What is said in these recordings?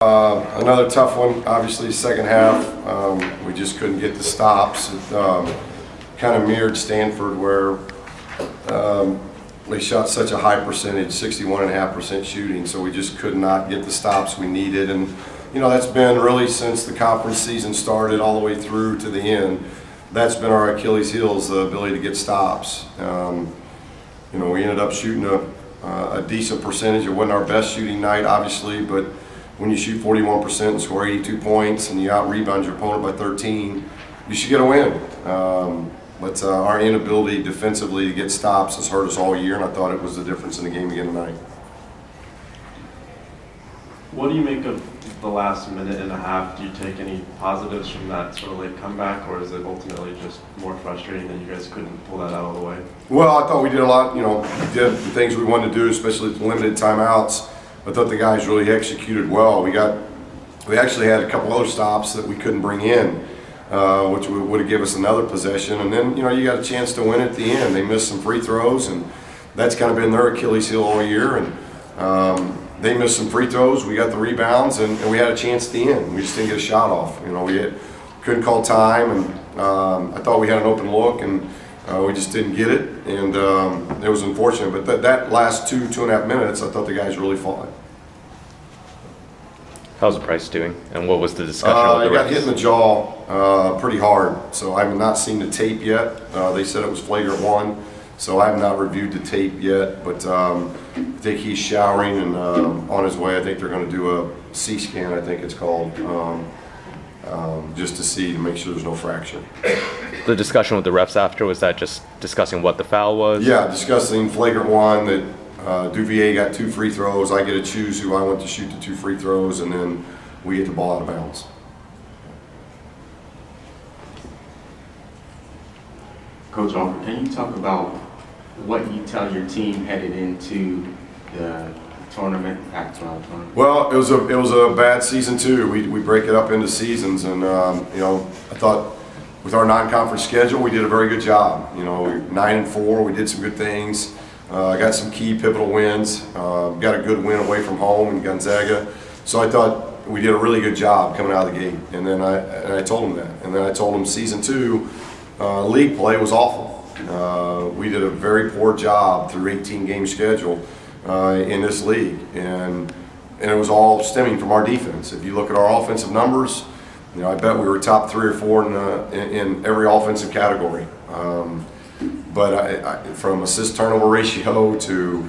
Another tough one, obviously, second half. We just couldn't get the stops. It kind of mirrored Stanford, where they shot such a high percentage, 61.5% shooting, so we just could not get the stops we needed. And, you know, that's been really since the conference season started all the way through to the end. That's been our Achilles heels, the ability to get stops. You know, we ended up shooting a decent percentage. It wasn't our best shooting night, obviously, but when you shoot 41% and score 82 points and you out-rebound your opponent by 13, you should get a win. But our inability defensively to get stops has hurt us all year, and I thought it was the difference in the game again tonight. What do you make of the last minute and a half? Do you take any positives from that sort of late comeback, or is it ultimately just more frustrating that you guys couldn't pull that out all the way? Well, I thought we did a lot. You know, we did the things we wanted to do, especially with limited timeouts. I thought the guys really executed well. We actually had a couple other stops that we couldn't bring in, which would have given us another possession. And then, you know, you got a chance to win at the end. They missed some free throws, and that's kind of been their Achilles heel all year. And they missed some free throws. We got the rebounds, and we had a chance at the end. We just didn't get a shot off. You know, couldn't call time, and I thought we had an open look, and we just didn't get it, and it was unfortunate. But that last 2.5 minutes, I thought the guys really fought. How's Bryce doing, and what was the discussion with the refs? He got hit in the jaw pretty hard, so I have not seen the tape yet. They said it was flagrant one, so I have not reviewed the tape yet, but I think he's showering and on his way. I think they're going to do a C-scan, I think it's called, just to make sure there's no fracture. The discussion with the refs after, was that just discussing what the foul was? Yeah, discussing flagrant one, that Duvier got 2 free throws. I get to choose who I want to shoot the 2 free throws, and then we get the ball out of bounds. Coach Alford, can you talk about what you tell your team headed into the tournament, Pac-12 tournament? Well, it was a bad season too. We break it up into seasons, and you know, I thought with our non-conference schedule, we did a very good job. You know, 9-4, we did some good things. Got some key pivotal wins. Got a good win away from home in Gonzaga. So I thought we did a really good job coming out of the gate. And then I told them that. And then I told them season 2, league play was awful. We did a very poor job through 18-game schedule in this league, and it was all stemming from our defense. If you look at our offensive numbers, you know, I bet we were top 3 or 4 in every offensive category. But from assist turnover ratio to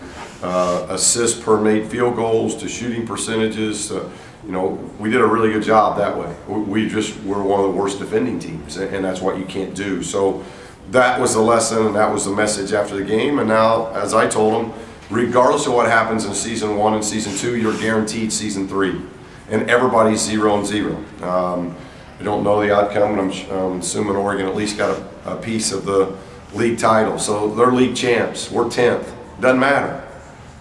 assists per made field goals to shooting percentages, you know, we did a really good job that way. We're one of the worst defending teams, and that's what you can't do. So that was the lesson, and that was the message after the game. And now, as I told them, regardless of what happens in season 1 and season 2, you're guaranteed season 3, and everybody's 0-0. I don't know the outcome, but I'm assuming Oregon at least got a piece of the league title. So they're league champs. We're 10th. Doesn't matter.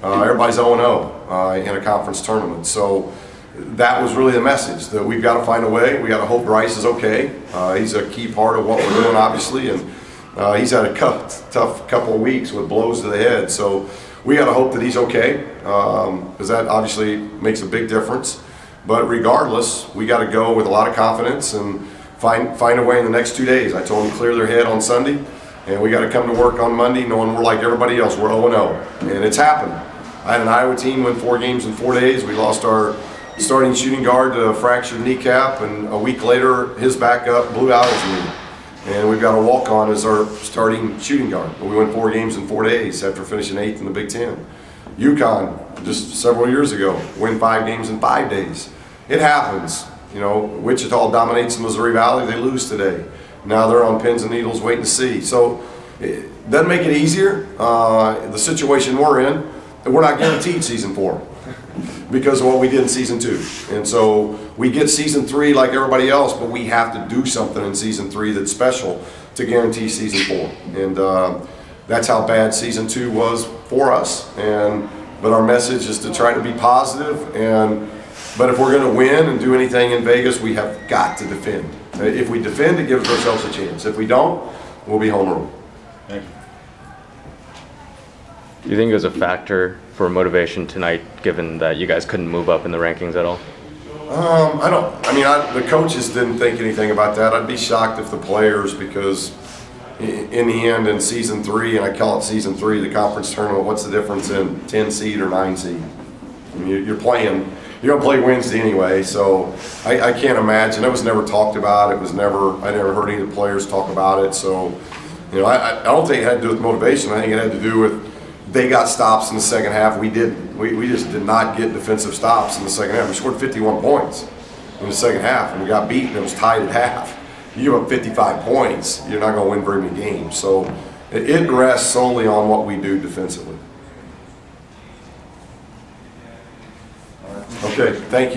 Everybody's 0-0 in a conference tournament. So that was really the message, that we've got to find a way. We got to hope Bryce is okay. He's a key part of what we're doing, obviously, and he's had a tough couple of weeks with blows to the head. So we got to hope that he's okay, because that obviously makes a big difference. But regardless, we got to go with a lot of confidence and find a way in the next 2 days. I told them to clear their head on Sunday, and we got to come to work on Monday knowing we're like everybody else. We're 0-0, and it's happened. I had an Iowa team win 4 games in 4 days. We lost our starting shooting guard to a fractured kneecap, and a week later, his backup blew out his knee. And we've got a walk-on as our starting shooting guard. But we won 4 games in 4 days after finishing 8th in the Big Ten. UConn, just several years ago, win 5 games in 5 days. It happens. You know, Wichita dominates the Missouri Valley. They lose today. Now they're on pins and needles waiting to see. So it doesn't make it easier. The situation we're in, we're not guaranteed season 4 because of what we did in season 2. And so we get season 3 like everybody else, but we have to do something in season 3 that's special to guarantee season 4. And that's how bad season 2 was for us. But our message is to try to be positive. But if we're going to win and do anything in Vegas, we have got to defend. If we defend, it gives ourselves a chance. If we don't, we'll be home run. Thank you. Do you think it was a factor for motivation tonight, given that you guys couldn't move up in the rankings at all? The coaches didn't think anything about that. I'd be shocked if the players, because in the end, in season 3, and I call it season 3, the conference tournament, what's the difference in 10 seed or 9 seed? I mean, you're going to play Wednesday anyway, so I can't imagine. It was never talked about. I never heard any of the players talk about it. So, I don't think it had to do with motivation. I think it had to do with they got stops in the second half. We didn't. We just did not get defensive stops in the second half. We scored 51 points in the second half, and we got beat, and it was tied at half. You give up 55 points, you're not going to win very many games. So it rests solely on what we do defensively. Okay, thank you.